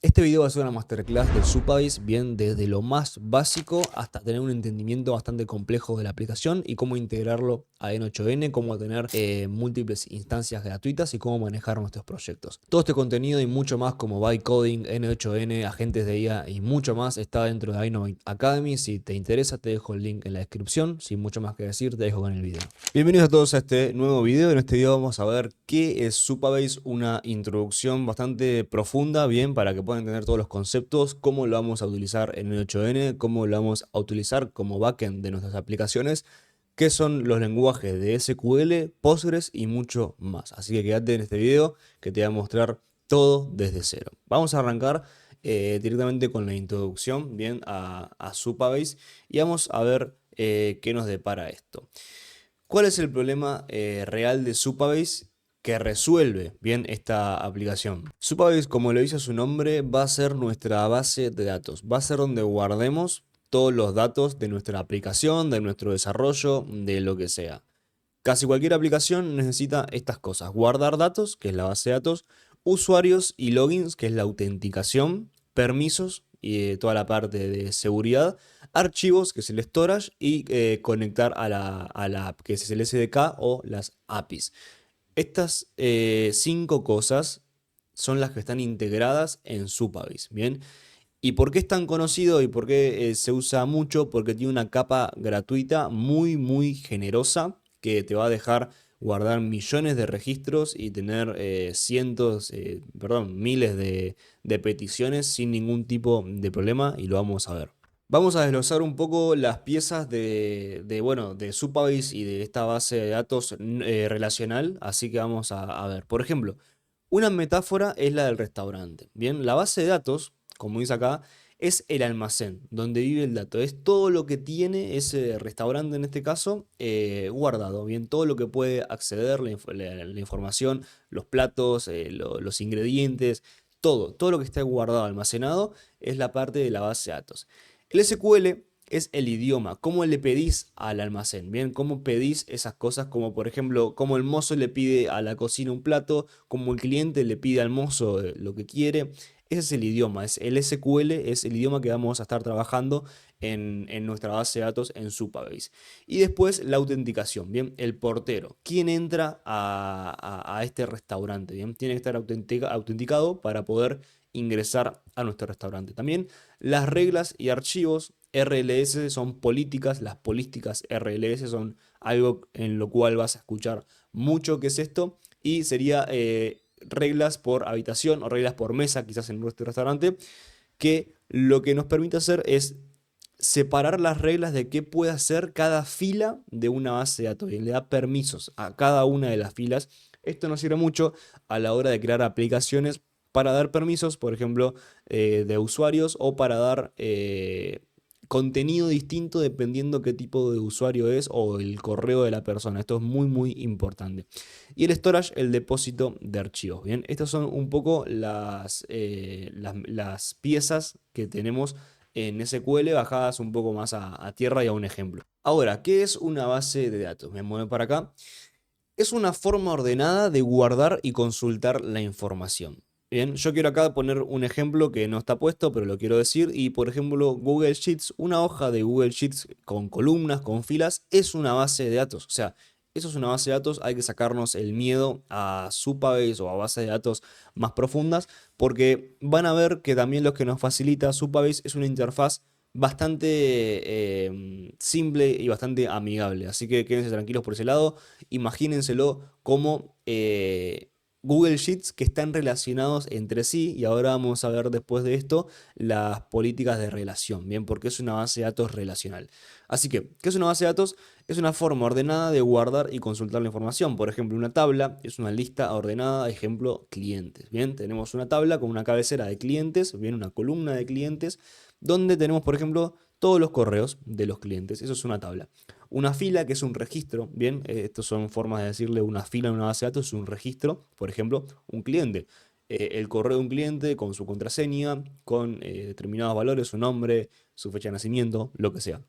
Este video va a ser una masterclass del Supabase, bien desde lo más básico hasta tener un entendimiento bastante complejo de la aplicación y cómo integrarlo a N8N, cómo tener múltiples instancias gratuitas y cómo manejar nuestros proyectos. Todo este contenido y mucho más como Byte Coding, N8N, agentes de IA y mucho más está dentro de Innovate Academy. Si te interesa te dejo el link en la descripción. Sin mucho más que decir, te dejo con el video. Bienvenidos a todos a este nuevo video. En este video vamos a ver qué es Supabase, una introducción bastante profunda, bien, para que puedan entender todos los conceptos, cómo lo vamos a utilizar en el 8N, cómo lo vamos a utilizar como backend de nuestras aplicaciones, qué son los lenguajes de SQL, Postgres y mucho más. Así que quédate en este video que te voy a mostrar todo desde cero. Vamos a arrancar directamente con la introducción, bien, a Supabase y vamos a ver qué nos depara esto. ¿Cuál es el problema real de Supabase que resuelve bien esta aplicación? Supabase, como lo dice su nombre, va a ser nuestra base de datos. Va a ser donde guardemos todos los datos de nuestra aplicación, de nuestro desarrollo, de lo que sea. Casi cualquier aplicación necesita estas cosas: guardar datos, que es la base de datos, usuarios y logins, que es la autenticación, permisos y toda la parte de seguridad, archivos, que es el storage, y conectar a la app, que es el SDK o las APIs. Estas cinco cosas son las que están integradas en Supabase, ¿bien? ¿Y por qué es tan conocido y por qué se usa mucho? Porque tiene una capa gratuita muy generosa que te va a dejar guardar millones de registros y tener miles de peticiones sin ningún tipo de problema, y lo vamos a ver. Vamos a desglosar un poco las piezas de Supabase y de esta base de datos relacional, así que vamos a ver. Por ejemplo, una metáfora es la del restaurante. Bien, la base de datos, como dice acá, es el almacén donde vive el dato. Es todo lo que tiene ese restaurante en este caso guardado. Bien, todo lo que puede acceder, la información, los platos, los ingredientes, todo lo que está guardado, almacenado, es la parte de la base de datos. El SQL es el idioma, cómo le pedís al almacén, bien, cómo pedís esas cosas, como por ejemplo, cómo el mozo le pide a la cocina un plato, cómo el cliente le pide al mozo lo que quiere. Ese es el idioma, es el SQL, es el idioma que vamos a estar trabajando en nuestra base de datos en Supabase. Y después la autenticación, bien, el portero, quién entra a este restaurante, bien, tiene que estar autenticado para poder ingresar a nuestro restaurante. También las reglas y archivos RLS son políticas. Las políticas RLS son algo en lo cual vas a escuchar mucho que es esto, y sería reglas por habitación o reglas por mesa, quizás en nuestro restaurante, que lo que nos permite hacer es separar las reglas de qué puede hacer cada fila de una base de datos, y le da permisos a cada una de las filas. Esto nos sirve mucho a la hora de crear aplicaciones para dar permisos, por ejemplo, de usuarios, o para dar contenido distinto dependiendo qué tipo de usuario es o el correo de la persona. Esto es muy importante. Y el storage, el depósito de archivos. Bien, estas son un poco las piezas que tenemos en SQL bajadas un poco más a tierra y a un ejemplo. Ahora, ¿qué es una base de datos? Me muevo para acá. Es una forma ordenada de guardar y consultar la información. Bien, yo quiero acá poner un ejemplo que no está puesto, pero lo quiero decir. Y por ejemplo, Google Sheets, una hoja de Google Sheets con columnas, con filas, es una base de datos. O sea, eso es una base de datos. Hay que sacarnos el miedo a Supabase o a bases de datos más profundas, porque van a ver que también lo que nos facilita Supabase es una interfaz bastante simple y bastante amigable. Así que quédense tranquilos por ese lado. Imagínenselo como Google Sheets que están relacionados entre sí, y ahora vamos a ver después de esto las políticas de relación, bien, porque es una base de datos relacional. Así que, ¿qué es una base de datos? Es una forma ordenada de guardar y consultar la información. Por ejemplo, una tabla es una lista ordenada, ejemplo, clientes. Bien, tenemos una tabla con una cabecera de clientes, bien, una columna de clientes, donde tenemos, por ejemplo, todos los correos de los clientes. Eso es una tabla. Una fila, que es un registro, bien, estas son formas de decirle una fila en una base de datos, es un registro, por ejemplo, un cliente. El correo de un cliente con su contraseña, con determinados valores, su nombre, su fecha de nacimiento, lo que sea.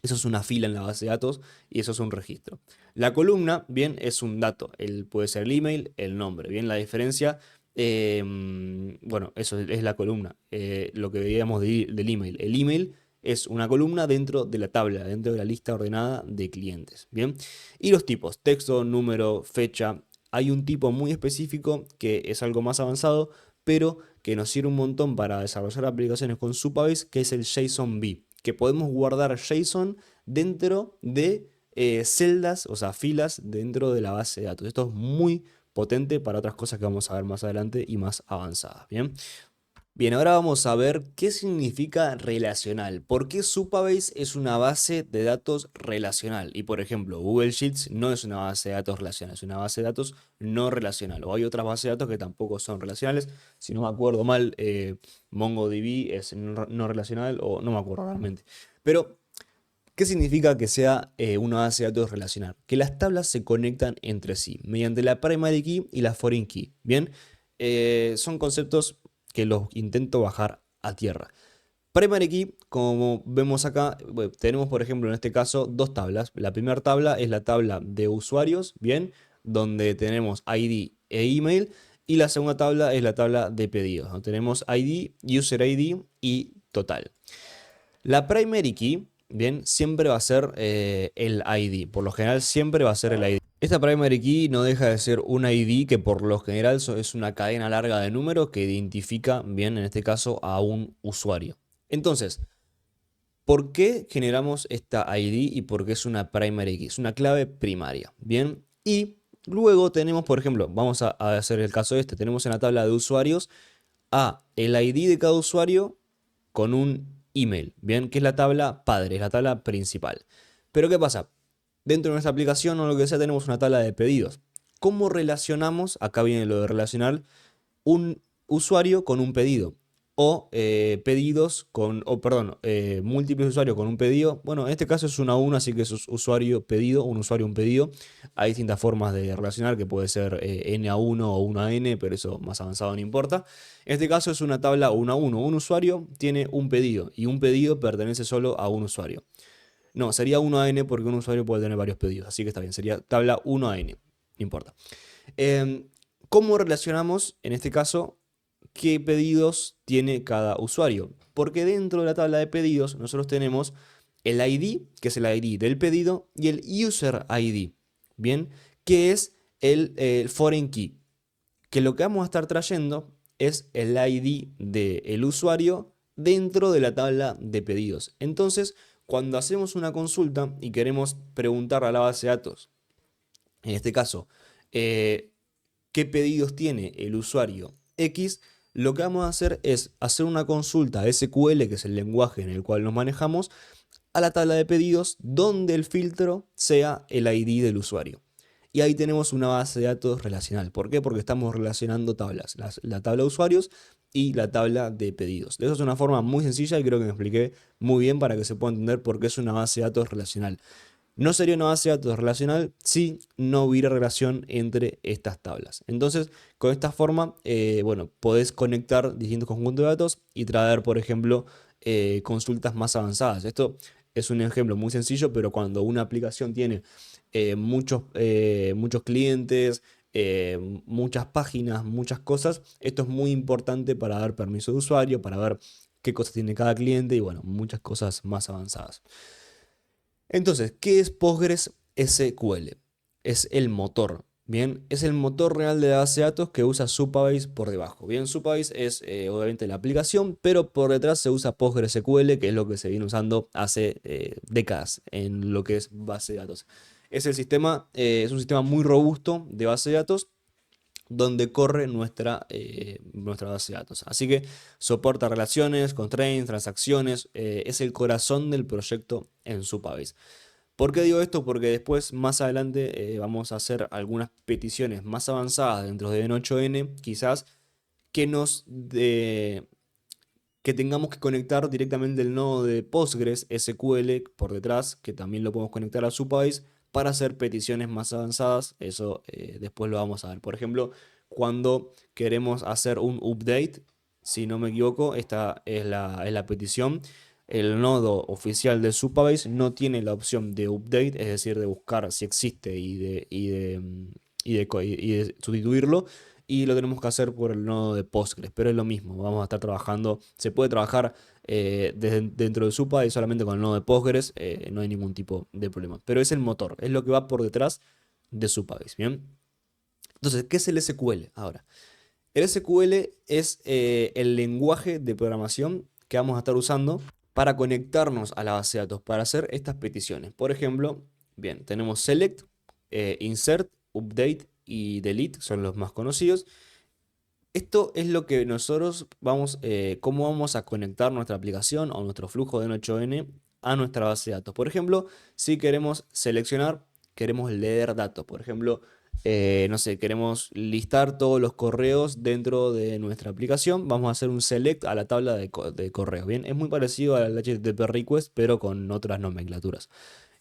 Eso es una fila en la base de datos y eso es un registro. La columna, bien, es un dato. Puede ser el email, el nombre. Bien, la diferencia Bueno, eso es la columna. Lo que veíamos del email. El email es una columna dentro de la tabla, dentro de la lista ordenada de clientes. Bien. Y los tipos, texto, número, fecha. Hay un tipo muy específico que es algo más avanzado, pero que nos sirve un montón para desarrollar aplicaciones con Supabase, que es el JSON-B, que podemos guardar JSON dentro de celdas, o sea, filas dentro de la base de datos. Esto es muy potente para otras cosas que vamos a ver más adelante y más avanzadas. Bien. Bien, ahora vamos a ver qué significa relacional. ¿Por qué Supabase es una base de datos relacional? Y por ejemplo, Google Sheets no es una base de datos relacional, es una base de datos no relacional. O hay otras bases de datos que tampoco son relacionales. Si no me acuerdo mal, MongoDB es no relacional o no me acuerdo realmente. Pero ¿qué significa que sea una base de datos relacional? Que las tablas se conectan entre sí mediante la primary key y la foreign key. Bien, son conceptos que los intento bajar a tierra. Primary key, como vemos acá, bueno, tenemos por ejemplo en este caso dos tablas. La primera tabla es la tabla de usuarios, bien, donde tenemos ID e email. Y la segunda tabla es la tabla de pedidos, donde tenemos ID, user ID y total. La primary key, bien, siempre va a ser el ID. Por lo general siempre va a ser el ID. Esta primary key no deja de ser un ID que por lo general es una cadena larga de números que identifica, bien, en este caso, a un usuario. Entonces, ¿por qué generamos esta ID y por qué es una primary key? Es una clave primaria, bien. Y luego tenemos, por ejemplo, vamos a hacer el caso este. Tenemos en la tabla de usuarios a el ID de cada usuario con un email, ¿bien? Que es la tabla padre, es la tabla principal. Pero ¿qué pasa? Dentro de nuestra aplicación o lo que sea tenemos una tabla de pedidos. ¿Cómo relacionamos? Acá viene lo de relacionar un usuario con un pedido. O pedidos con, o perdón, múltiples usuarios con un pedido. Bueno, en este caso es uno a uno, así que es usuario pedido, un usuario un pedido. Hay distintas formas de relacionar, que puede ser n a uno o 1 a n, pero eso más avanzado no importa. En este caso es una tabla 1 a uno. Un usuario tiene un pedido y un pedido pertenece solo a un usuario. No, sería 1 a n porque un usuario puede tener varios pedidos, así que está bien, sería tabla 1 a n, no importa. ¿Cómo relacionamos, en este caso, qué pedidos tiene cada usuario? Porque dentro de la tabla de pedidos nosotros tenemos el ID, que es el ID del pedido, y el user ID, ¿bien? Que es el foreign key, que lo que vamos a estar trayendo es el ID del usuario dentro de la tabla de pedidos. Entonces, cuando hacemos una consulta y queremos preguntar a la base de datos, en este caso, qué pedidos tiene el usuario X, lo que vamos a hacer es hacer una consulta SQL, que es el lenguaje en el cual nos manejamos, a la tabla de pedidos donde el filtro sea el ID del usuario. Y ahí tenemos una base de datos relacional. ¿Por qué? Porque estamos relacionando tablas, la tabla de usuarios y la tabla de pedidos. Eso es una forma muy sencilla y creo que me expliqué muy bien para que se pueda entender por qué es una base de datos relacional. No sería una base de datos relacional si no hubiera relación entre estas tablas. Entonces, con esta forma, bueno, podés conectar distintos conjuntos de datos y traer, por ejemplo, consultas más avanzadas. Esto es un ejemplo muy sencillo, pero cuando una aplicación tiene muchos clientes, muchas páginas, muchas cosas, esto es muy importante para dar permiso de usuario, para ver qué cosas tiene cada cliente y, bueno, muchas cosas más avanzadas. Entonces, ¿qué es PostgreSQL? Es el motor, ¿bien? Es el motor real de la base de datos que usa Supabase por debajo. Bien, Supabase es obviamente la aplicación, pero por detrás se usa PostgreSQL, que es lo que se viene usando hace décadas en lo que es base de datos. Es un sistema muy robusto de base de datos donde corre nuestra base de datos. Así que soporta relaciones, constraints, transacciones, es el corazón del proyecto en Supabase. ¿Por qué digo esto? Porque después, más adelante, vamos a hacer algunas peticiones más avanzadas dentro de N8N, quizás, que que tengamos que conectar directamente el nodo de Postgres SQL por detrás, que también lo podemos conectar a Supabase para hacer peticiones más avanzadas. Eso después lo vamos a ver. Por ejemplo, cuando queremos hacer un update, si no me equivoco, esta es la petición. El nodo oficial de Supabase no tiene la opción de update, es decir, de buscar si existe y de sustituirlo. y lo tenemos que hacer por el nodo de Postgres, pero es lo mismo, vamos a estar trabajando, se puede trabajar dentro de Supabase solamente con el nodo de Postgres, no hay ningún tipo de problema, pero es el motor, es lo que va por detrás de Supabase, ¿bien? Entonces, ¿qué es el SQL ahora? El SQL es el lenguaje de programación que vamos a estar usando para conectarnos a la base de datos, para hacer estas peticiones. Por ejemplo, bien, tenemos select, insert, update y delete, son los más conocidos. Esto es lo que nosotros vamos, cómo vamos a conectar nuestra aplicación o nuestro flujo de N8N a nuestra base de datos. Por ejemplo, si queremos seleccionar, queremos leer datos. Por ejemplo, no sé, queremos listar todos los correos dentro de nuestra aplicación. Vamos a hacer un select a la tabla de correos. Bien, es muy parecido al HTTP request, pero con otras nomenclaturas.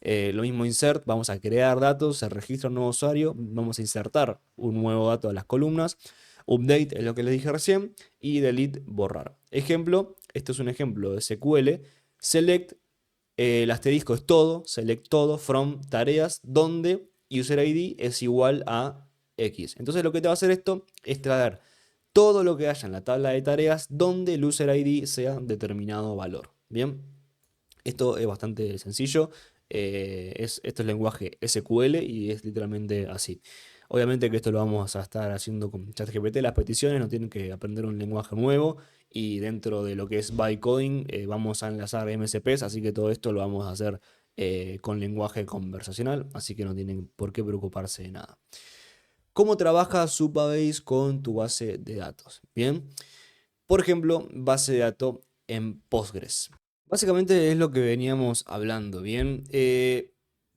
Lo mismo insert, vamos a crear datos, se registra un nuevo usuario, vamos a insertar un nuevo dato a las columnas. Update es lo que les dije recién y delete, borrar. Ejemplo, esto es un ejemplo de SQL. Select, el asterisco es todo, select todo, from tareas, donde user ID es igual a X. Entonces lo que te va a hacer esto es traer todo lo que haya en la tabla de tareas donde el user ID sea determinado valor. Bien, esto es bastante sencillo. Esto es lenguaje SQL y es literalmente así. Obviamente que esto lo vamos a estar haciendo con ChatGPT. Las peticiones no tienen que aprender un lenguaje nuevo y dentro de lo que es bytecoding vamos a enlazar MSPs, así que todo esto lo vamos a hacer con lenguaje conversacional, así que no tienen por qué preocuparse de nada. ¿Cómo trabaja Supabase con tu base de datos? Bien, por ejemplo, base de datos en Postgres. Básicamente es lo que veníamos hablando, ¿bien?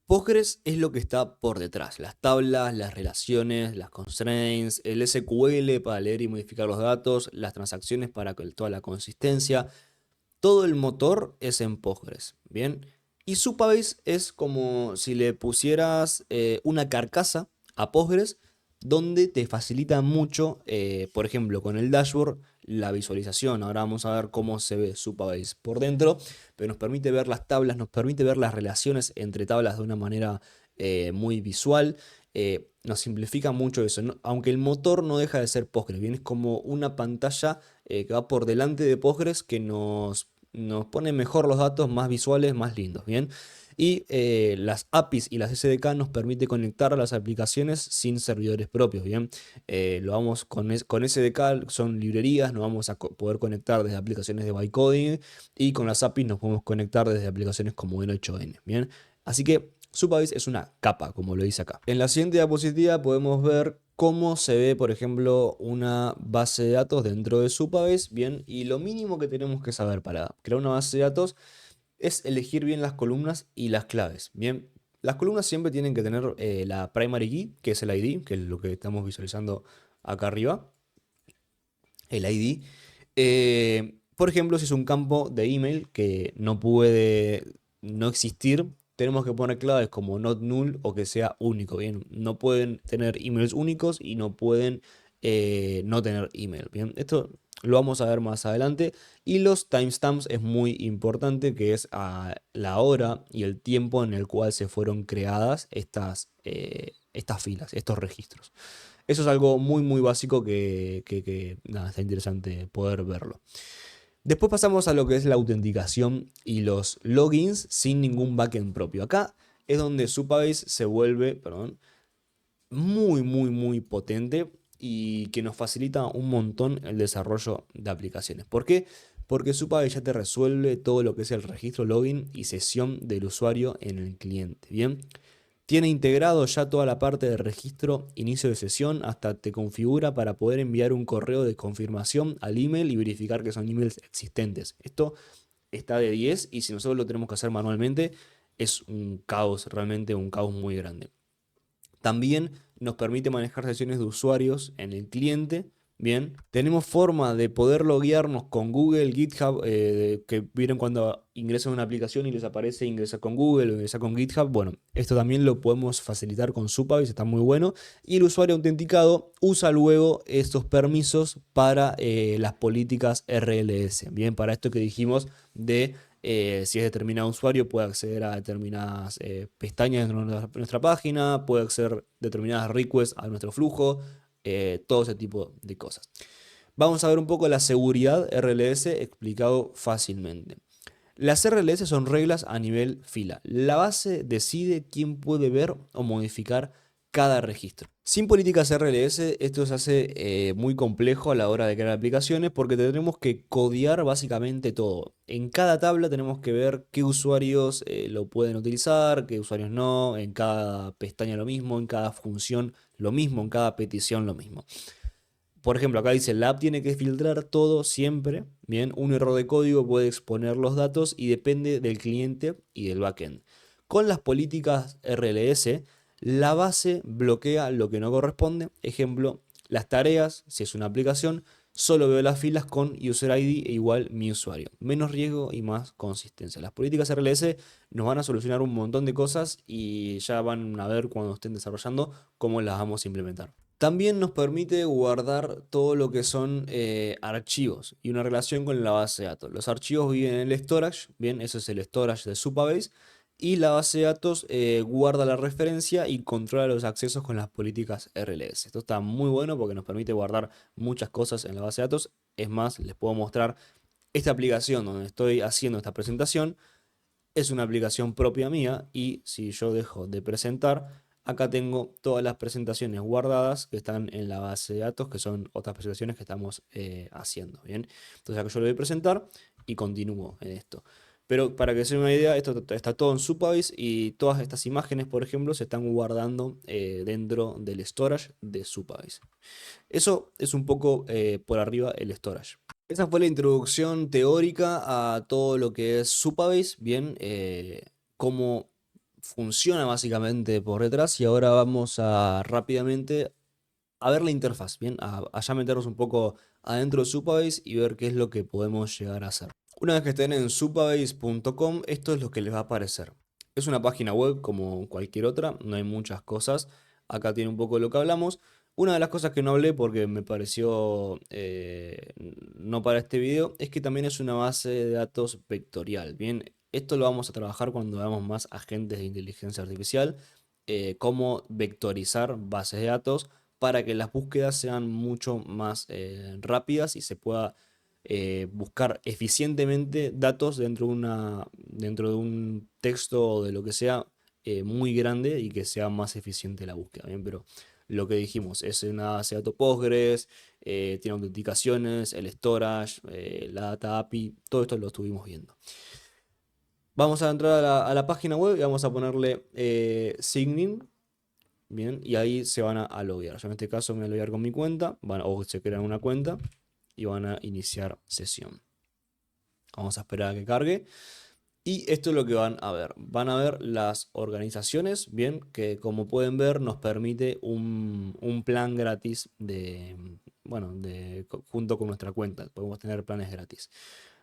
Postgres es lo que está por detrás, las tablas, las relaciones, las constraints, el SQL para leer y modificar los datos, las transacciones para toda la consistencia, todo el motor es en Postgres, ¿bien? Y Supabase es como si le pusieras una carcasa a Postgres donde te facilita mucho, por ejemplo, con el dashboard, la visualización. Ahora vamos a ver cómo se ve Supabase por dentro, pero nos permite ver las tablas, nos permite ver las relaciones entre tablas de una manera muy visual. Nos simplifica mucho eso, aunque el motor no deja de ser Postgres, bien, es como una pantalla que va por delante de Postgres que nos pone mejor los datos, más visuales, más lindos, ¿bien? Y las APIs y las SDK nos permite conectar a las aplicaciones sin servidores propios, ¿bien? Lo vamos con SDK, son librerías, nos vamos a poder conectar desde aplicaciones de bytecoding y con las APIs nos podemos conectar desde aplicaciones como N8N, ¿bien? Así que Supabase es una capa, como lo dice acá. En la siguiente diapositiva podemos ver cómo se ve, por ejemplo, una base de datos dentro de Supabase. Bien, y lo mínimo que tenemos que saber para crear una base de datos es elegir bien las columnas y las claves. Bien, las columnas siempre tienen que tener la primary key, que es el ID, que es lo que estamos visualizando acá arriba. El ID. Por ejemplo, si es un campo de email que no puede no existir, tenemos que poner claves como not null o que sea único. Bien, no pueden tener emails únicos y no pueden no tener email. Bien, esto lo vamos a ver más adelante. Y los timestamps es muy importante, que es a la hora y el tiempo en el cual se fueron creadas estas filas, estos registros. Eso es algo muy, muy básico que nada, está interesante poder verlo. Después pasamos a lo que es la autenticación y los logins sin ningún backend propio. Acá es donde Supabase se vuelve, perdón, muy, muy, muy potente y que nos facilita un montón el desarrollo de aplicaciones. ¿Por qué? Porque Supabase ya te resuelve todo lo que es el registro, login y sesión del usuario en el cliente. Bien. Tiene integrado ya toda la parte de registro, inicio de sesión, hasta te configura para poder enviar un correo de confirmación al email y verificar que son emails existentes. Esto está de 10 y si nosotros lo tenemos que hacer manualmente es un caos, realmente un caos muy grande. También nos permite manejar sesiones de usuarios en el cliente. Bien, tenemos forma de poder loguearnos con Google, GitHub, que vieron cuando ingresan a una aplicación y les aparece ingresar con Google o ingresar con GitHub. Bueno, esto también lo podemos facilitar con Supabase, está muy bueno. Y el usuario autenticado usa luego estos permisos para las políticas RLS. Bien, para esto que dijimos de si es determinado usuario, puede acceder a determinadas pestañas de nuestra página, puede acceder a determinadas requests a nuestro flujo, todo ese tipo de cosas. Vamos a ver un poco la seguridad RLS explicado fácilmente. Las RLS son reglas a nivel fila. La base decide quién puede ver o modificar cada registro. Sin políticas RLS, esto se hace muy complejo a la hora de crear aplicaciones porque tenemos que codear básicamente todo. En cada tabla tenemos que ver qué usuarios lo pueden utilizar, qué usuarios no, en cada pestaña lo mismo, en cada función lo mismo, en cada petición lo mismo. Por ejemplo, acá dice, la app tiene que filtrar todo siempre. Bien, un error de código puede exponer los datos y depende del cliente y del backend. Con las políticas RLS, la base bloquea lo que no corresponde. Ejemplo, las tareas, si es una aplicación, solo veo las filas con user ID e igual mi usuario. Menos riesgo y más consistencia. Las políticas RLS nos van a solucionar un montón de cosas y ya van a ver cuando estén desarrollando cómo las vamos a implementar. También nos permite guardar todo lo que son archivos y una relación con la base de datos. Los archivos viven en el storage, bien, eso es el storage de Supabase, y la base de datos guarda la referencia y controla los accesos con las políticas RLS. Esto está muy bueno porque nos permite guardar muchas cosas en la base de datos. Es más, les puedo mostrar esta aplicación donde estoy haciendo esta presentación. Es una aplicación propia mía y si yo dejo de presentar, acá tengo todas las presentaciones guardadas que están en la base de datos, que son otras presentaciones que estamos haciendo, ¿bien? Entonces acá yo le doy presentar y continúo en esto. Pero para que se den una idea, esto está todo en Supabase y todas estas imágenes, por ejemplo, se están guardando dentro del storage de Supabase. Eso es un poco por arriba el storage. Esa fue la introducción teórica a todo lo que es Supabase, bien, cómo funciona básicamente por detrás y ahora vamos a rápidamente a ver la interfaz, bien, a ya meternos un poco adentro de Supabase y ver qué es lo que podemos llegar a hacer. Una vez que estén en supabase.com, esto es lo que les va a aparecer. Es una página web como cualquier otra, no hay muchas cosas. Acá tiene un poco de lo que hablamos. Una de las cosas que no hablé porque me pareció no para este video es que también es una base de datos vectorial. Bien, esto lo vamos a trabajar cuando veamos más agentes de inteligencia artificial, cómo vectorizar bases de datos para que las búsquedas sean mucho más rápidas y se pueda buscar eficientemente datos dentro de un texto o de lo que sea muy grande y que sea más eficiente la búsqueda, ¿bien? Pero lo que dijimos, es una base de datos Postgres, tiene autenticaciones, el storage, la data API, todo esto lo estuvimos viendo. Vamos a entrar a la página web y vamos a ponerle sign. Bien, y ahí se van a loguear. Yo en este caso me voy a loguear con mi cuenta, o se crean una cuenta y van a iniciar sesión. Vamos a esperar a que cargue. Y esto es lo que van a ver. Van a ver las organizaciones, bien, que como pueden ver nos permite un plan gratis bueno, junto con nuestra cuenta. Podemos tener planes gratis.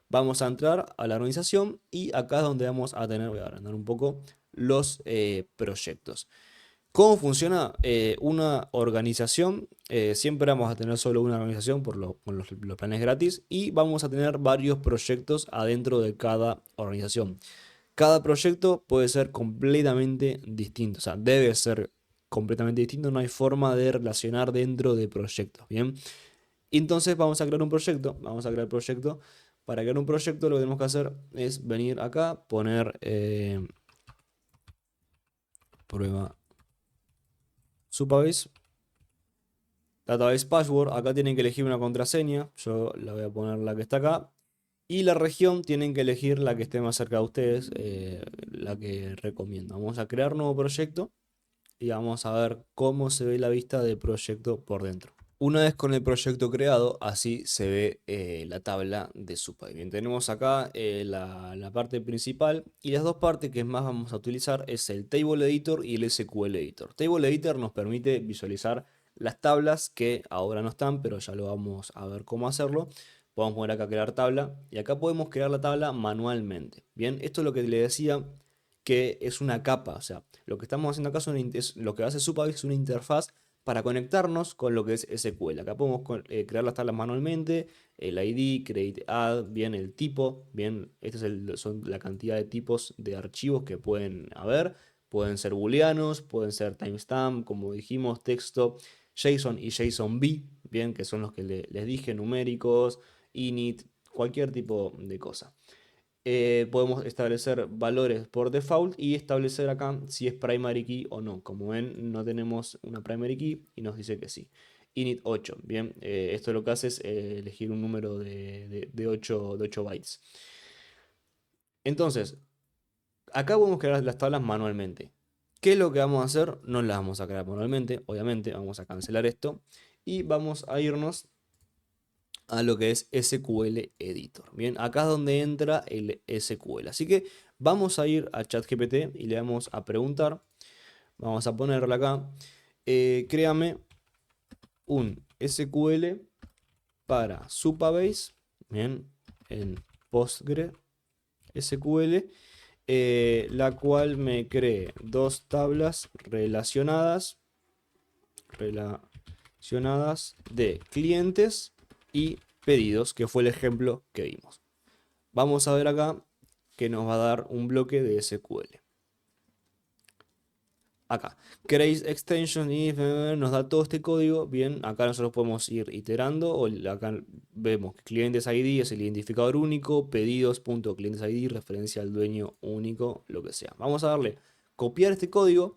Vamos a entrar a la organización y acá es donde vamos a tener, voy a agrandar un poco, los proyectos. ¿Cómo funciona una organización? Siempre vamos a tener solo una organización con los planes gratis y vamos a tener varios proyectos adentro de cada organización. Cada proyecto puede ser completamente distinto, o sea, debe ser completamente distinto, no hay forma de relacionar dentro de proyectos, ¿bien? Entonces vamos a crear un proyecto, vamos a crear proyecto. Para crear un proyecto lo que tenemos que hacer es venir acá, poner prueba Supabase. Database password, acá tienen que elegir una contraseña, yo la voy a poner la que está acá. Y la región tienen que elegir la que esté más cerca de ustedes, la que recomiendo. Vamos a crear nuevo proyecto y vamos a ver cómo se ve la vista del proyecto por dentro. Una vez con el proyecto creado, así se ve la tabla de Supabase. Bien, tenemos acá la parte principal y las dos partes que más vamos a utilizar es el Table Editor y el SQL Editor. Table Editor nos permite visualizar las tablas que ahora no están, pero ya lo vamos a ver cómo hacerlo. Podemos poner acá crear tabla y acá podemos crear la tabla manualmente. Bien, esto es lo que le decía que es una capa, o sea, lo que estamos haciendo acá lo que hace Supabase es una interfaz para conectarnos con lo que es SQL. Acá podemos crear las tablas manualmente, el ID, create add, bien el tipo, bien, son la cantidad de tipos de archivos que pueden haber. Pueden ser booleanos, pueden ser timestamp, como dijimos, texto, JSON y JSON-B, bien, que son los que les dije, numéricos, init, cualquier tipo de cosa. Podemos establecer valores por default y establecer acá si es primary key o no. Como ven, no tenemos una primary key y nos dice que sí. Init 8, bien, esto lo que hace es elegir un número de 8 bytes. Entonces, acá podemos crear las tablas manualmente. ¿Qué es lo que vamos a hacer? No las vamos a crear manualmente, obviamente, vamos a cancelar esto y vamos a irnos a lo que es SQL Editor. Bien, acá es donde entra el SQL. Así que vamos a ir a ChatGPT y le vamos a preguntar, vamos a ponerle acá, créame un SQL para Supabase, bien, en PostgreSQL, la cual me cree dos tablas relacionadas de clientes y pedidos, que fue el ejemplo que vimos. Vamos a ver acá que nos va a dar un bloque de SQL. Acá, create extension y nos da todo este código. Bien, acá nosotros podemos ir iterando. O acá vemos que clientes ID es el identificador único, pedidos.clientes.id, referencia al dueño único, lo que sea. Vamos a darle copiar este código.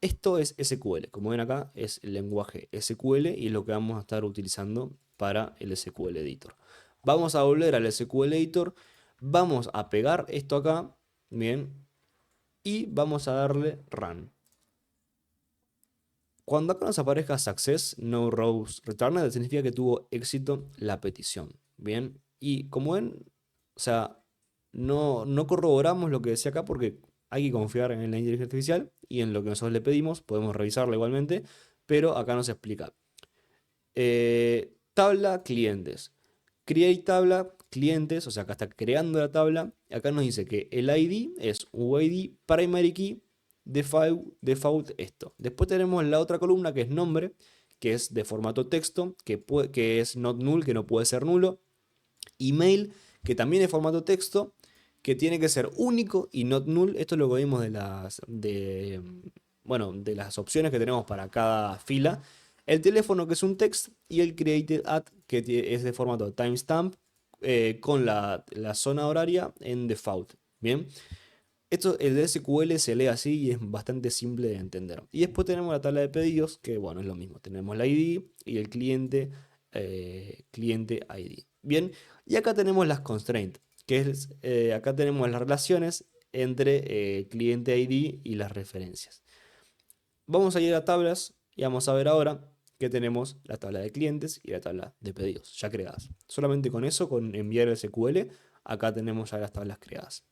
Esto es SQL. Como ven acá, es el lenguaje SQL y es lo que vamos a estar utilizando para el SQL Editor. Vamos a volver al SQL Editor. Vamos a pegar esto acá. Bien. Y vamos a darle Run. Cuando acá nos aparezca Success, No Rows Returned, significa que tuvo éxito la petición. Bien. Y como ven, o sea, no corroboramos lo que decía acá porque hay que confiar en la inteligencia artificial y en lo que nosotros le pedimos. Podemos revisarlo igualmente, pero acá nos explica. Tabla clientes. Create tabla clientes, o sea, acá está creando la tabla. Acá nos dice que el ID es UID primary key default esto. Después tenemos la otra columna que es nombre, que es de formato texto, que es not null, que no puede ser nulo. Email, que también es formato texto, que tiene que ser único y not null. Esto es lo que vimos bueno, de las opciones que tenemos para cada fila. El teléfono, que es un text, y el created at, que es de formato timestamp, con la zona horaria en default. Bien. Esto, el de SQL se lee así y es bastante simple de entender. Y después tenemos la tabla de pedidos, que bueno, es lo mismo. Tenemos la ID y el cliente ID. Bien, y acá tenemos las constraints, que es, acá tenemos las relaciones entre cliente ID y las referencias. Vamos a ir a tablas y vamos a ver ahora que tenemos la tabla de clientes y la tabla de pedidos ya creadas. Solamente con eso, con enviar el SQL, acá tenemos ya las tablas creadas.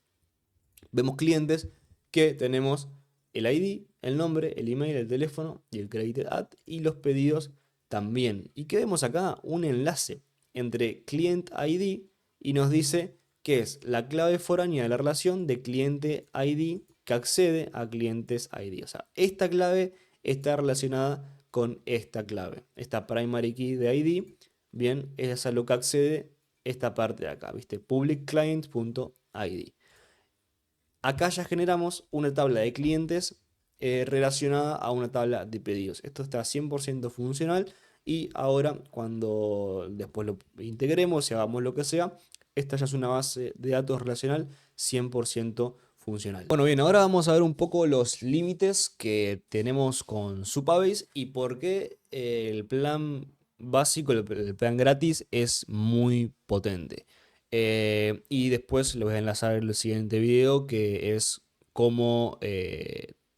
Vemos clientes que tenemos el ID, el nombre, el email, el teléfono y el created at, y los pedidos también. Y que vemos acá un enlace entre client ID y nos dice que es la clave foránea de la relación de cliente ID que accede a clientes ID. O sea, esta clave está relacionada con esta clave, esta primary key de ID. Bien, es a lo que accede esta parte de acá, ¿viste? publicclient.id. Acá ya generamos una tabla de clientes relacionada a una tabla de pedidos. Esto está 100% funcional y ahora cuando después lo integremos y hagamos lo que sea, esta ya es una base de datos relacional 100% funcional. Bueno, bien, ahora vamos a ver un poco los límites que tenemos con Supabase y por qué el plan básico, el plan gratis es muy potente. Y después les voy a enlazar el siguiente video, que es cómo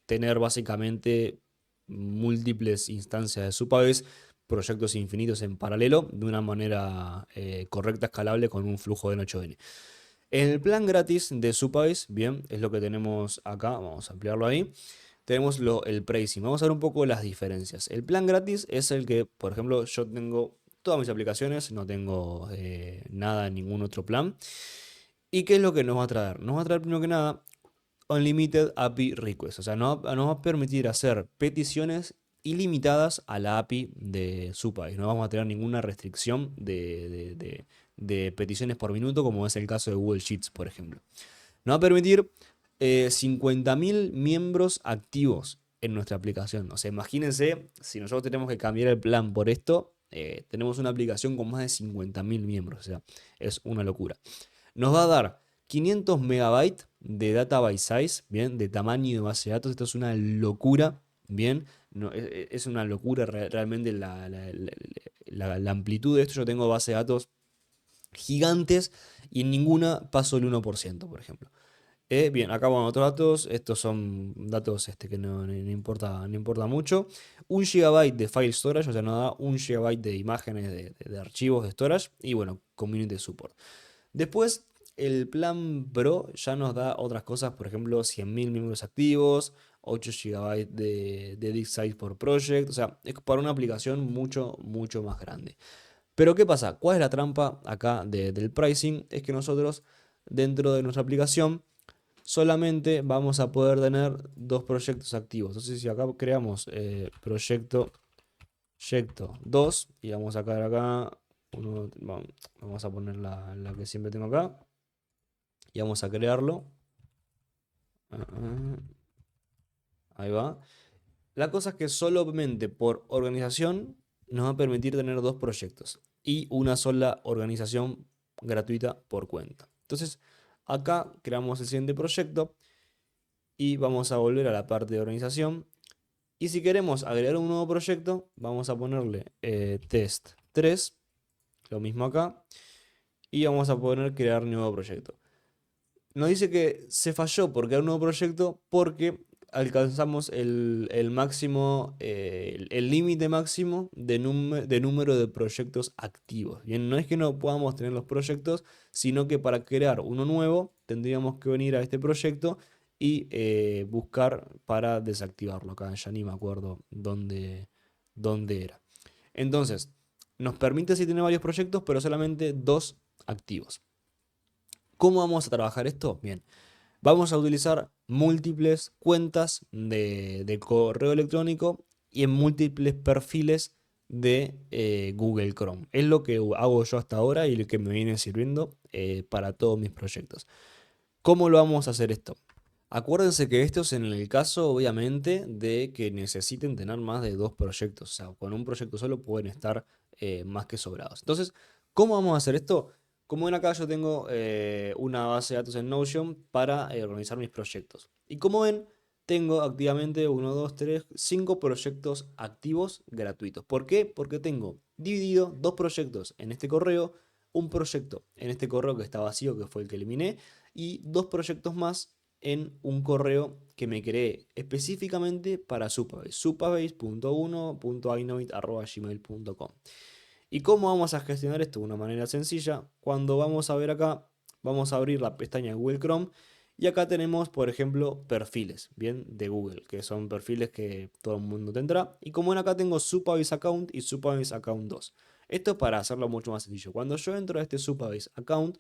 tener básicamente múltiples instancias de Supabase, proyectos infinitos en paralelo, de una manera correcta, escalable, con un flujo de 8N. En el plan gratis de Supabase, bien, es lo que tenemos acá, vamos a ampliarlo ahí. Tenemos el pricing. Vamos a ver un poco las diferencias. El plan gratis es el que, por ejemplo, yo tengo todas mis aplicaciones, no tengo nada en ningún otro plan. ¿Y qué es lo que nos va a traer? Nos va a traer primero que nada Unlimited API Request. O sea, nos va a permitir hacer peticiones ilimitadas a la API de Supabase. No vamos a tener ninguna restricción de peticiones por minuto, como es el caso de Google Sheets, por ejemplo. Nos va a permitir 50.000 miembros activos en nuestra aplicación. O sea, imagínense, si nosotros tenemos que cambiar el plan por esto, tenemos una aplicación con más de 50.000 miembros. O sea, es una locura. Nos va a dar 500 megabytes de data by size, bien, de tamaño de base de datos. Esto es una locura, bien. No, es una locura realmente la amplitud de esto. Yo tengo base de datos gigantes y en ninguna paso el 1%, por ejemplo. Bien, acá van otros datos. Estos son datos que no importa, no importa mucho. 1 GB de file storage, o sea, nos da 1 GB de imágenes de archivos de storage. Y bueno, community support. Después, el plan Pro ya nos da otras cosas, por ejemplo, 100.000 miembros activos, 8 GB de disk size por project. O sea, es para una aplicación mucho, mucho más grande. Pero ¿qué pasa? ¿Cuál es la trampa acá del pricing? Es que nosotros, dentro de nuestra aplicación, solamente vamos a poder tener dos proyectos activos. Entonces, si acá creamos proyecto 2 y vamos a sacar acá, vamos a poner la que siempre tengo acá y vamos a crearlo. Ahí va. La cosa es que solamente por organización nos va a permitir tener dos proyectos y una sola organización gratuita por cuenta. Entonces, acá creamos el siguiente proyecto y vamos a volver a la parte de organización. Y si queremos agregar un nuevo proyecto, vamos a ponerle test 3, lo mismo acá, y vamos a poner crear nuevo proyecto. Nos dice que se falló por crear un nuevo proyecto porque alcanzamos el máximo, el límite máximo de número de proyectos activos. Bien, no es que no podamos tener los proyectos, sino que para crear uno nuevo tendríamos que venir a este proyecto y buscar para desactivarlo. Acá ya ni me acuerdo dónde era. Entonces, nos permite sí tener varios proyectos, pero solamente dos activos. ¿Cómo vamos a trabajar esto? Bien, vamos a utilizar múltiples cuentas de correo electrónico y en múltiples perfiles de Google Chrome. Es lo que hago yo hasta ahora y lo que me viene sirviendo para todos mis proyectos. ¿Cómo lo vamos a hacer esto? Acuérdense que esto es en el caso, obviamente, de que necesiten tener más de dos proyectos. O sea, con un proyecto solo pueden estar más que sobrados. Entonces, ¿cómo vamos a hacer esto? Como ven acá, yo tengo una base de datos en Notion para organizar mis proyectos. Y como ven, tengo activamente 1, 2, 3, 5 proyectos activos gratuitos. ¿Por qué? Porque tengo dividido dos proyectos en este correo, un proyecto en este correo que está vacío, que fue el que eliminé, y dos proyectos más en un correo que me creé específicamente para Supabase, supabase.1.inovit@gmail.com. ¿Y cómo vamos a gestionar esto? De una manera sencilla. Cuando vamos a ver acá, vamos a abrir la pestaña de Google Chrome y acá tenemos, por ejemplo, perfiles, bien, de Google, que son perfiles que todo el mundo tendrá. Y como ven acá tengo Supabase Account y Supabase Account 2. Esto es para hacerlo mucho más sencillo. Cuando yo entro a este Supabase Account,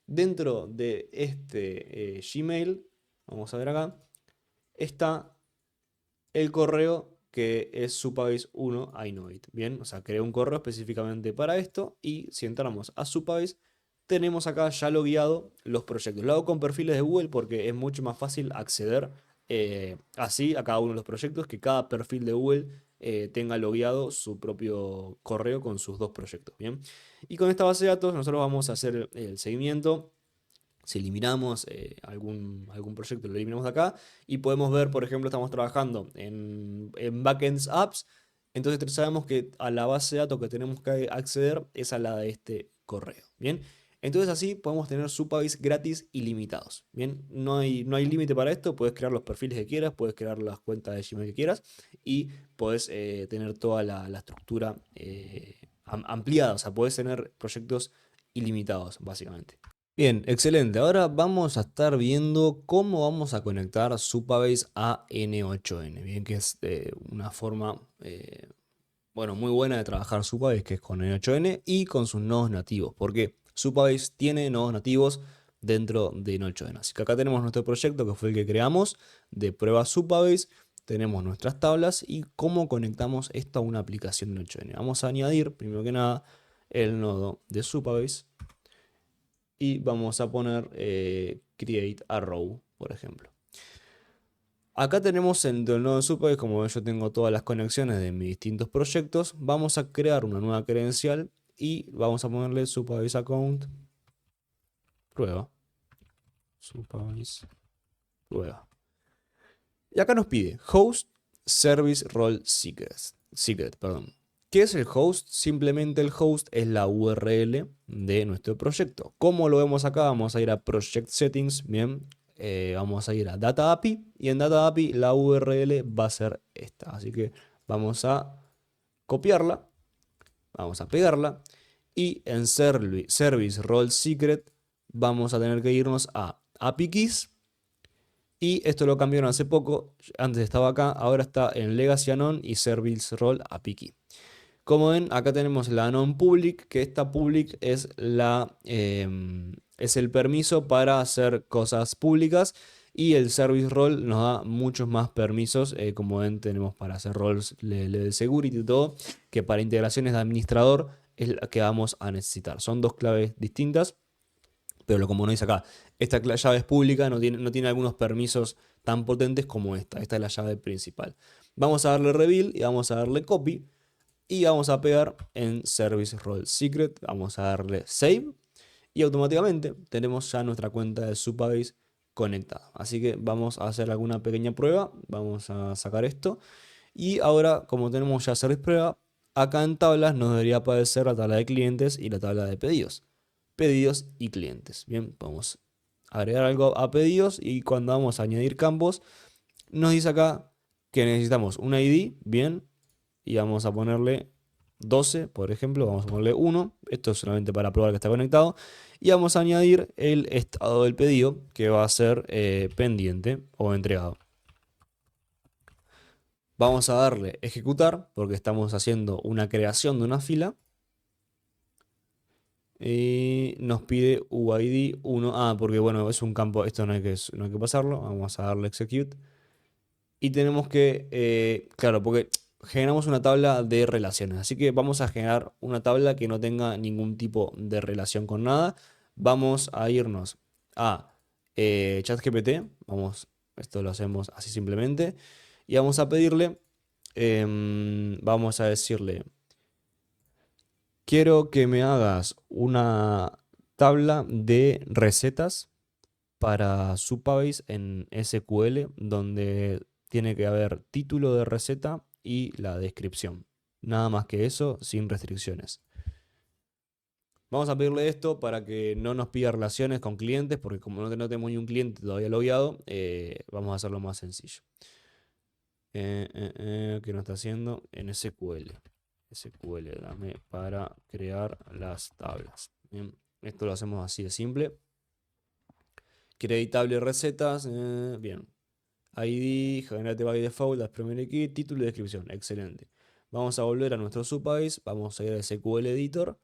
dentro de este Gmail, vamos a ver acá, está el correo que es Supabase 1 iKnowIt. Bien, o sea, creé un correo específicamente para esto y si entramos a Supabase, tenemos acá ya logueado los proyectos. Lo hago con perfiles de Google porque es mucho más fácil acceder así a cada uno de los proyectos, que cada perfil de Google tenga logueado su propio correo con sus dos proyectos. Bien, y con esta base de datos nosotros vamos a hacer el seguimiento. Si eliminamos algún proyecto, lo eliminamos de acá y podemos ver, por ejemplo, estamos trabajando en backends apps, entonces sabemos que a la base de datos que tenemos que acceder es a la de este correo. Bien, entonces así podemos tener Supabase gratis ilimitados. Bien, no hay límite para esto, puedes crear los perfiles que quieras, puedes crear las cuentas de Gmail que quieras y puedes tener toda la estructura ampliada, o sea, puedes tener proyectos ilimitados, básicamente. Bien, excelente. Ahora vamos a estar viendo cómo vamos a conectar Supabase a N8N. Bien, que es una forma, bueno, muy buena de trabajar Supabase, que es con N8N y con sus nodos nativos, porque Supabase tiene nodos nativos dentro de N8N. Así que acá tenemos nuestro proyecto, que fue el que creamos, de prueba Supabase. Tenemos nuestras tablas y cómo conectamos esto a una aplicación de N8N. Vamos a añadir, primero que nada, el nodo de Supabase y vamos a poner create a row, por ejemplo. Acá tenemos el del nodo de Supabase, como ven, yo tengo todas las conexiones de mis distintos proyectos. Vamos a crear una nueva credencial y vamos a ponerle Supabase account prueba. Supabase prueba. Y acá nos pide host service role secret, perdón. ¿Qué es el host? Simplemente el host es la URL de nuestro proyecto. ¿Cómo lo vemos acá? Vamos a ir a Project Settings, bien. Vamos a ir a Data API y en Data API la URL va a ser esta. Así que vamos a copiarla, vamos a pegarla y en Service Role Secret vamos a tener que irnos a API Keys. Y esto lo cambiaron hace poco, antes estaba acá, ahora está en Legacy Anon y Service Role API Key. Como ven, acá tenemos la anon public, que esta public es, es el permiso para hacer cosas públicas y el service role nos da muchos más permisos. Como ven, tenemos para hacer roles de security y todo, que para integraciones de administrador es la que vamos a necesitar. Son dos claves distintas. Pero como no dice acá, esta llave es pública, no tiene algunos permisos tan potentes como esta. Esta es la llave principal. Vamos a darle reveal y vamos a darle copy. Y vamos a pegar en Service Role Secret. Vamos a darle Save. Y automáticamente tenemos ya nuestra cuenta de Supabase conectada. Así que vamos a hacer alguna pequeña prueba. Vamos a sacar esto. Y ahora, como tenemos ya Service Prueba, acá en tablas nos debería aparecer la tabla de clientes y la tabla de pedidos. Pedidos y clientes. Bien, podemos agregar algo a pedidos y cuando vamos a añadir campos, nos dice acá que necesitamos un ID, bien, y vamos a ponerle 12, por ejemplo, vamos a ponerle 1, esto es solamente para probar que está conectado, y vamos a añadir el estado del pedido, que va a ser pendiente o entregado. Vamos a darle ejecutar, porque estamos haciendo una creación de una fila. Y nos pide UID 1. Porque bueno, es un campo, esto no hay que pasarlo. Vamos a darle execute. Y tenemos que, claro, porque generamos una tabla de relaciones. Así que vamos a generar una tabla que no tenga ningún tipo de relación con nada. Vamos a irnos a ChatGPT. Esto lo hacemos así simplemente. Y vamos a pedirle, vamos a decirle, quiero que me hagas una tabla de recetas para Supabase en SQL, donde tiene que haber título de receta y la descripción. Nada más que eso, sin restricciones. Vamos a pedirle esto para que no nos pida relaciones con clientes, porque como no tenemos ni un cliente todavía logueado, vamos a hacerlo más sencillo. ¿Qué nos está haciendo? En SQL. SQL, dame para crear las tablas. Bien, esto lo hacemos así de simple. Creditable recetas, bien. ID, generate by default, las primary key, título y descripción. Excelente. Vamos a volver a nuestro Supabase, vamos a ir a SQL Editor,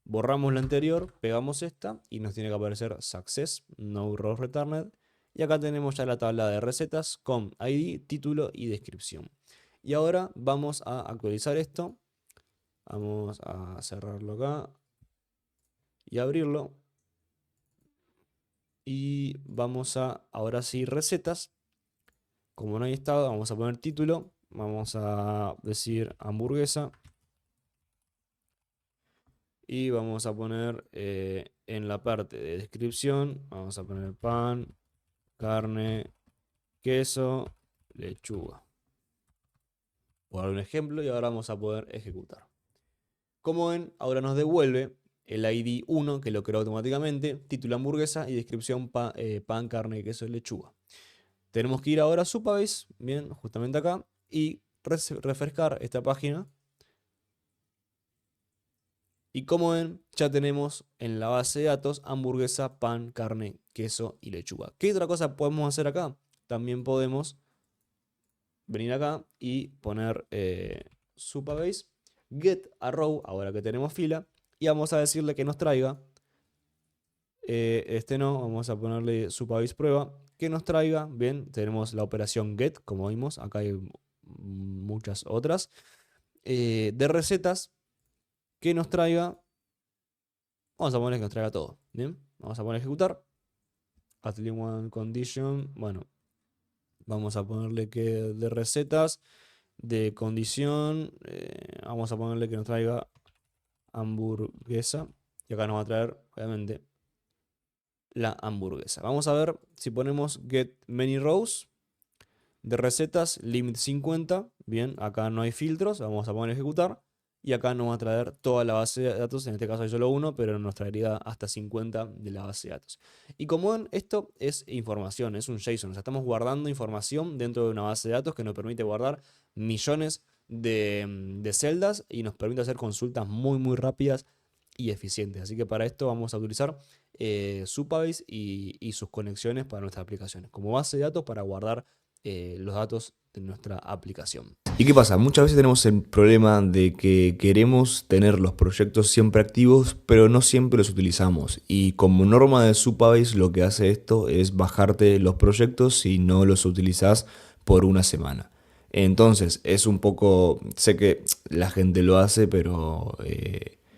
borramos la anterior, pegamos esta y nos tiene que aparecer Success, No Row Returned. Y acá tenemos ya la tabla de recetas con ID, título y descripción. Y ahora vamos a actualizar esto. Vamos a cerrarlo acá y abrirlo. Y vamos a, ahora sí, recetas. Como no hay estado, vamos a poner título. Vamos a decir hamburguesa. Y vamos a poner en la parte de descripción, vamos a poner pan, carne, queso, lechuga. Por dar un ejemplo y ahora vamos a poder ejecutar. Como ven, ahora nos devuelve el ID 1 que lo creó automáticamente, título hamburguesa y descripción pan, carne, queso, lechuga. Tenemos que ir ahora a Supabase, bien, justamente acá, y refrescar esta página. Y como ven, ya tenemos en la base de datos hamburguesa, pan, carne, queso y lechuga. ¿Qué otra cosa podemos hacer acá? También podemos venir acá y poner Supabase, get a row, ahora que tenemos fila, y vamos a decirle que nos traiga, vamos a ponerle Supabase prueba, que nos traiga, bien, tenemos la operación get, como vimos, acá hay muchas otras, de recetas, que nos traiga. Vamos a poner que nos traiga todo. Bien, vamos a poner ejecutar. Athlete one condition. Bueno, Vamos a ponerle que de recetas, de condición, vamos a ponerle que nos traiga hamburguesa. Y acá nos va a traer, obviamente, la hamburguesa. Vamos a ver si ponemos get many rows de recetas, limit 50. Bien, acá no hay filtros, vamos a poner ejecutar. Y acá nos va a traer toda la base de datos, en este caso hay solo uno, pero nos traería hasta 50 de la base de datos. Y como ven, esto es información, es un JSON, o sea, estamos guardando información dentro de una base de datos que nos permite guardar millones de celdas y nos permite hacer consultas muy rápidas y eficientes. Así que para esto vamos a utilizar Supabase y sus conexiones para nuestras aplicaciones, como base de datos para guardar los datos de nuestra aplicación. ¿Y qué pasa? Muchas veces tenemos el problema de que queremos tener los proyectos siempre activos, pero no siempre los utilizamos. Y como norma de Supabase, lo que hace esto es bajarte los proyectos si no los utilizas por una semana. Entonces, es un poco, sé que la gente lo hace, pero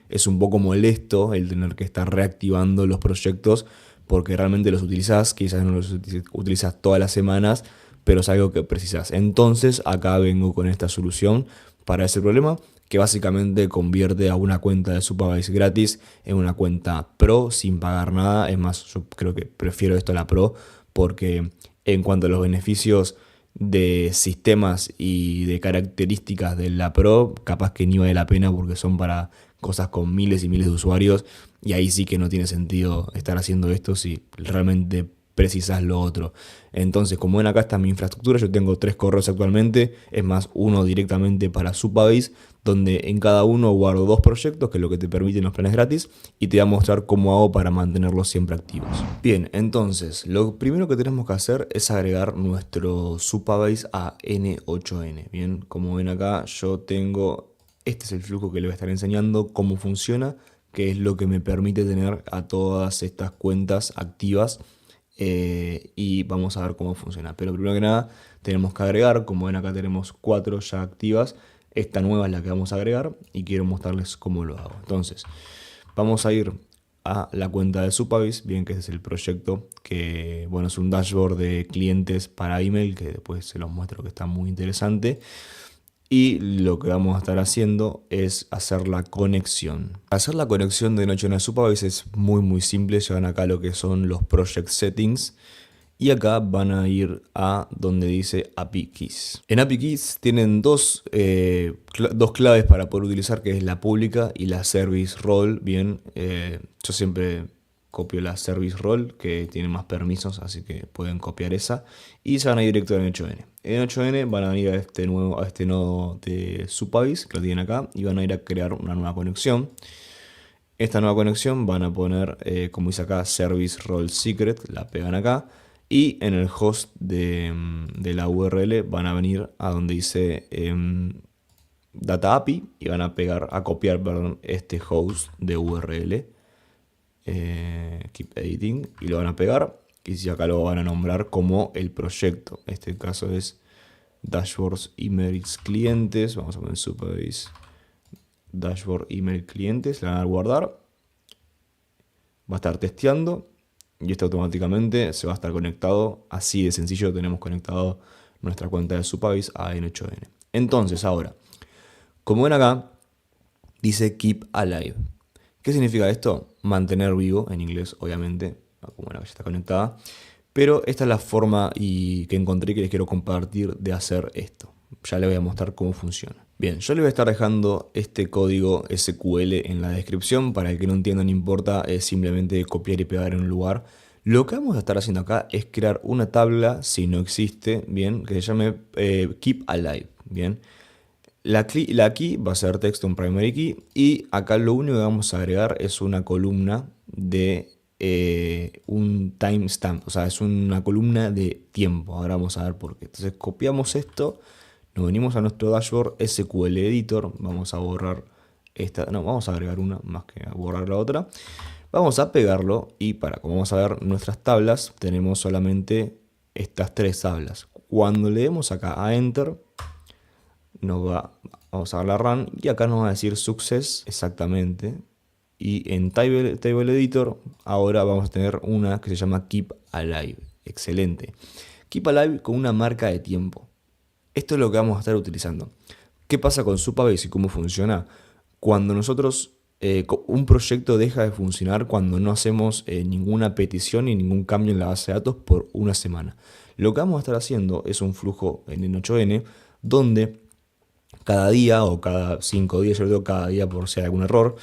es un poco molesto el tener que estar reactivando los proyectos porque realmente los utilizas, quizás no los utilizas todas las semanas, pero es algo que precisas. Entonces acá vengo con esta solución para ese problema, que básicamente convierte a una cuenta de Supabase gratis en una cuenta Pro sin pagar nada. Es más, yo creo que prefiero esto a la Pro porque en cuanto a los beneficios de sistemas y de características de la Pro, capaz que ni vale la pena porque son para cosas con miles y miles de usuarios y ahí sí que no tiene sentido estar haciendo esto si realmente precisas lo otro. Entonces, como ven acá está mi infraestructura, yo tengo 3 correos actualmente, es más, uno directamente para Supabase, donde en cada uno guardo 2 proyectos, que es lo que te permiten los planes gratis, y te voy a mostrar cómo hago para mantenerlos siempre activos. Bien, entonces, lo primero que tenemos que hacer es agregar nuestro Supabase a N8N. Bien, como ven acá, yo tengo, este es el flujo que les voy a estar enseñando, cómo funciona, que es lo que me permite tener a todas estas cuentas activas. Y vamos a ver cómo funciona. Pero primero que nada tenemos que agregar, como ven acá tenemos 4 ya activas. Esta nueva es la que vamos a agregar y quiero mostrarles cómo lo hago. Entonces vamos a ir a la cuenta de Supabase, bien que ese es el proyecto que bueno, es un dashboard de clientes para email que después se los muestro que está muy interesante. Y lo que vamos a estar haciendo es hacer la conexión. Hacer la conexión de Notion a Supabase es muy simple. Llegan acá lo que son los project settings. Y acá van a ir a donde dice API Keys. En API Keys tienen dos claves para poder utilizar, que es la pública y la service role. Bien, yo siempre copio la service role, que tiene más permisos, así que pueden copiar esa. Y se van a ir directo en 8N. En 8N van a ir a este nodo de Supabase, que lo tienen acá, y van a ir a crear una nueva conexión. Esta nueva conexión van a poner, como dice acá, Service Role Secret, la pegan acá. Y en el host de la URL van a venir a donde dice Data API y van a copiar, perdón, este host de URL. Keep editing y lo van a pegar. Y si acá lo van a nombrar como el proyecto. Este caso es Dashboards Emails Clientes. Vamos a poner Supabase Dashboard Email Clientes. La van a guardar. Va a estar testeando. Y esto automáticamente se va a estar conectado. Así de sencillo tenemos conectado nuestra cuenta de Supabase a N8N. Entonces ahora, como ven acá, dice Keep Alive. ¿Qué significa esto? Mantener vivo, en inglés obviamente, como ya está conectada. Pero esta es la forma que encontré que les quiero compartir de hacer esto. Ya les voy a mostrar cómo funciona. Bien, yo les voy a estar dejando este código SQL en la descripción. Para el que no entienda, no importa, es simplemente copiar y pegar en un lugar. Lo que vamos a estar haciendo acá es crear una tabla, si no existe, bien, que se llame Keep Alive, bien. La key va a ser texto en primary key y acá lo único que vamos a agregar es una columna de un timestamp, o sea, es una columna de tiempo. Ahora vamos a ver por qué. Entonces copiamos esto, nos venimos a nuestro dashboard SQL Editor, vamos a borrar esta, no, vamos a agregar una más que a borrar la otra. Vamos a pegarlo y como vamos a ver nuestras tablas, tenemos solamente estas 3 tablas. Cuando le demos acá a Enter, vamos a dar la run y acá nos va a decir success exactamente. Y en Table Editor ahora vamos a tener una que se llama Keep Alive. Excelente. Keep Alive con una marca de tiempo. Esto es lo que vamos a estar utilizando. ¿Qué pasa con Supabase y cómo funciona? Cuando nosotros, un proyecto deja de funcionar cuando no hacemos ninguna petición ni ningún cambio en la base de datos por una semana. Lo que vamos a estar haciendo es un flujo en N8N donde cada día o cada 5 días, yo lo digo cada día por si hay algún error,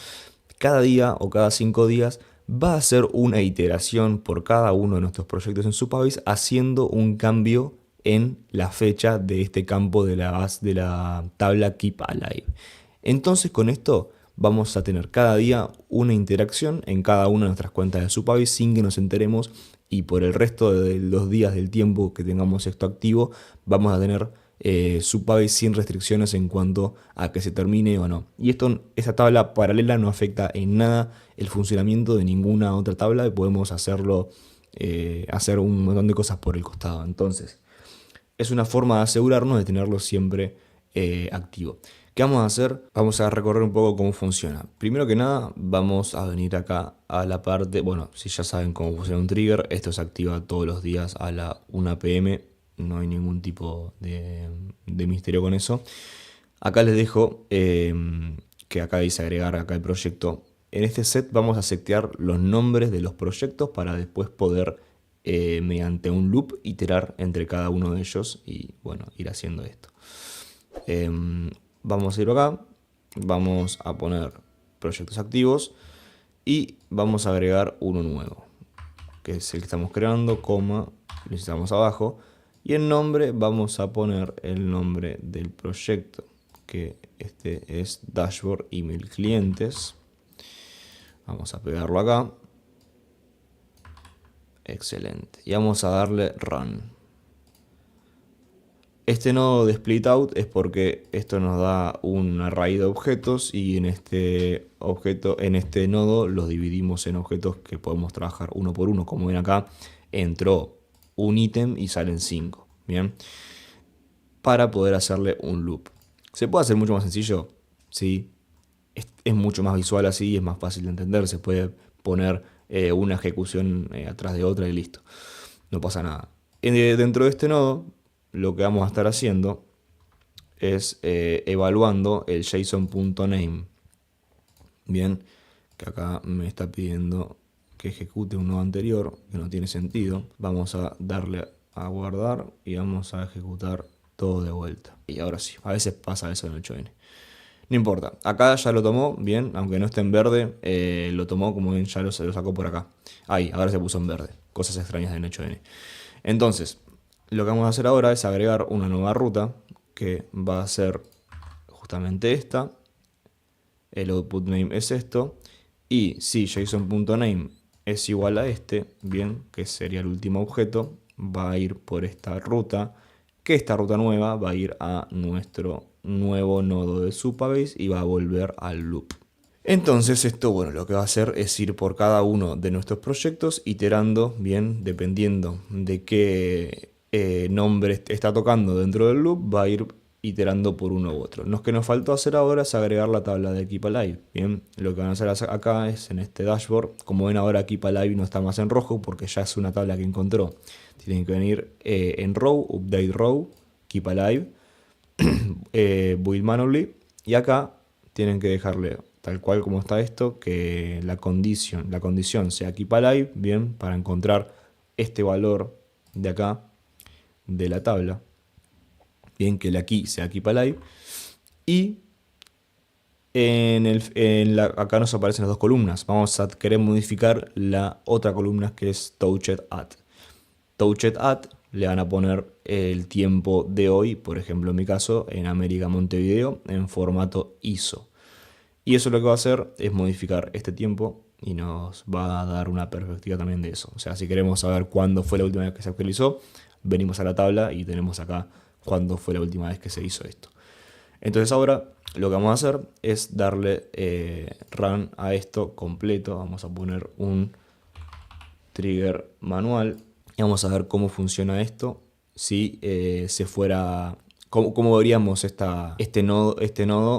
cada día o cada 5 días va a ser una iteración por cada uno de nuestros proyectos en Supabase haciendo un cambio en la fecha de este campo de la tabla Keep Alive. Entonces con esto vamos a tener cada día una interacción en cada una de nuestras cuentas de Supabase sin que nos enteremos, y por el resto de los días del tiempo que tengamos esto activo vamos a tener Supabase sin restricciones en cuanto a que se termine o no. Y esta tabla paralela no afecta en nada el funcionamiento de ninguna otra tabla y podemos hacer un montón de cosas por el costado. Entonces, es una forma de asegurarnos de tenerlo siempre activo. ¿Qué vamos a hacer? Vamos a recorrer un poco cómo funciona. Primero que nada, vamos a venir acá a la parte, bueno, si ya saben cómo funciona un trigger, esto se activa todos los días a la 1 p.m., no hay ningún tipo de misterio con eso. Acá les dejo que acá dice agregar acá el proyecto. En este set vamos a setear los nombres de los proyectos para después poder, mediante un loop, iterar entre cada uno de ellos y, bueno, ir haciendo esto. Vamos a ir acá, vamos a poner proyectos activos y vamos a agregar uno nuevo, que es el que estamos creando, coma, lo necesitamos abajo. Y el nombre vamos a poner el nombre del proyecto, que este es Dashboard Email Clientes. Vamos a pegarlo acá. Excelente. Y vamos a darle Run. Este nodo de split out es porque esto nos da un array de objetos y en este nodo los dividimos en objetos que podemos trabajar uno por uno. Como ven acá, entró un ítem y salen 5, ¿bien? Para poder hacerle un loop. ¿Se puede hacer mucho más sencillo? Sí. Es mucho más visual así y es más fácil de entender. Se puede poner una ejecución atrás de otra y listo. No pasa nada. Dentro de este nodo, lo que vamos a estar haciendo es evaluando el JSON.name. Bien, que acá me está pidiendo que ejecute un nodo anterior, que no tiene sentido. Vamos a darle a guardar y vamos a ejecutar todo de vuelta. Y ahora sí, a veces pasa eso en 8N. No importa, acá ya lo tomó, bien, aunque no esté en verde, lo tomó, como ven, ya lo sacó por acá. Ahí, ahora se puso en verde, cosas extrañas de 8N. Entonces, lo que vamos a hacer ahora es agregar una nueva ruta, que va a ser justamente esta. El output name es esto. Y si JSON.name es igual a este, bien, que sería el último objeto, va a ir por esta ruta, que esta ruta nueva va a ir a nuestro nuevo nodo de Supabase y va a volver al loop. Entonces esto, bueno, lo que va a hacer es ir por cada uno de nuestros proyectos iterando, bien, dependiendo de qué nombre está tocando dentro del loop, va a ir iterando por uno u otro. Lo que nos faltó hacer ahora es agregar la tabla de Keep Alive. Bien, lo que van a hacer acá es en este dashboard. Como ven ahora, Keep Alive no está más en rojo porque ya es una tabla que encontró. Tienen que venir en row, update row, Keep Alive, build manually, y acá tienen que dejarle tal cual como está esto, que la condición sea Keep Alive, bien, para encontrar este valor de acá de la tabla. Bien, que la key sea Keep Alive. Y acá nos aparecen las dos columnas. Vamos a querer modificar la otra columna que es Touched At. Touched At le van a poner el tiempo de hoy, por ejemplo en mi caso, en América Montevideo, en formato ISO. Y eso lo que va a hacer es modificar este tiempo y nos va a dar una perspectiva también de eso. O sea, si queremos saber cuándo fue la última vez que se actualizó, venimos a la tabla y tenemos acá cuándo fue la última vez que se hizo esto. Entonces ahora lo que vamos a hacer es darle run a esto completo. Vamos a poner un trigger manual y vamos a ver cómo funciona esto si se fuera, cómo veríamos este nodo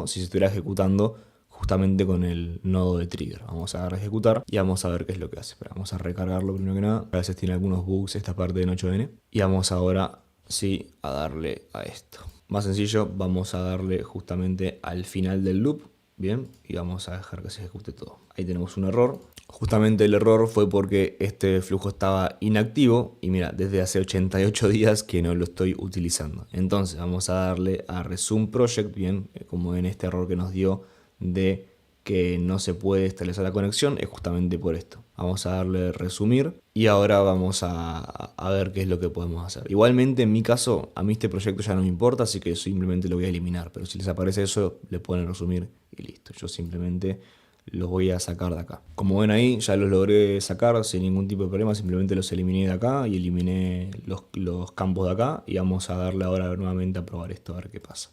si se estuviera ejecutando justamente con el nodo de trigger. Vamos a dar a ejecutar y vamos a ver qué es lo que hace. Pero vamos a recargarlo primero que nada. A veces tiene algunos bugs esta parte de 8N. Y vamos ahora sí a darle a esto. Más sencillo, vamos a darle justamente al final del loop. Bien, y vamos a dejar que se ejecute todo. Ahí tenemos un error. Justamente el error fue porque este flujo estaba inactivo y mira, desde hace 88 días que no lo estoy utilizando. Entonces vamos a darle a Resume Project, bien, como en este error que nos dio de que no se puede establecer la conexión, es justamente por esto. Vamos a darle resumir y ahora vamos a ver qué es lo que podemos hacer. Igualmente en mi caso, a mí este proyecto ya no me importa, así que simplemente lo voy a eliminar. Pero si les aparece eso, le ponen resumir y listo. Yo simplemente los voy a sacar de acá. Como ven ahí, ya los logré sacar sin ningún tipo de problema, simplemente los eliminé de acá y eliminé los campos de acá y vamos a darle ahora nuevamente a probar esto, a ver qué pasa.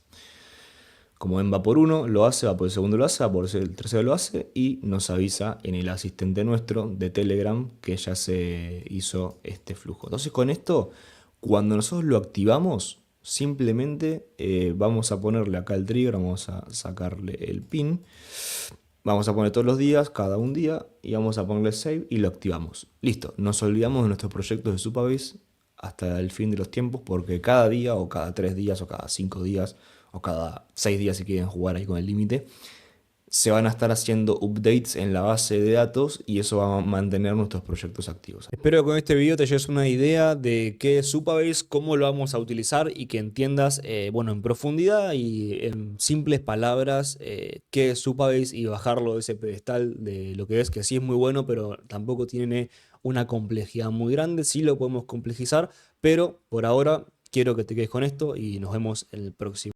Como ven, va por uno, lo hace, va por el segundo, lo hace, va por el tercero, lo hace y nos avisa en el asistente nuestro de Telegram que ya se hizo este flujo. Entonces con esto, cuando nosotros lo activamos, simplemente vamos a ponerle acá el trigger, vamos a sacarle el pin. Vamos a poner todos los días, cada un día, y vamos a ponerle save y lo activamos. Listo, nos olvidamos de nuestros proyectos de Supabase hasta el fin de los tiempos, porque cada día, o cada 3 días, o cada 5 días, o cada 6 días si quieren jugar ahí con el límite, se van a estar haciendo updates en la base de datos y eso va a mantener nuestros proyectos activos. Espero que con este video te lleves una idea de qué es Supabase, cómo lo vamos a utilizar y que entiendas, bueno, en profundidad y en simples palabras, qué es Supabase y bajarlo de ese pedestal de lo que es, que sí es muy bueno, pero tampoco tiene una complejidad muy grande. Sí lo podemos complejizar, pero por ahora quiero que te quedes con esto y nos vemos en el próximo.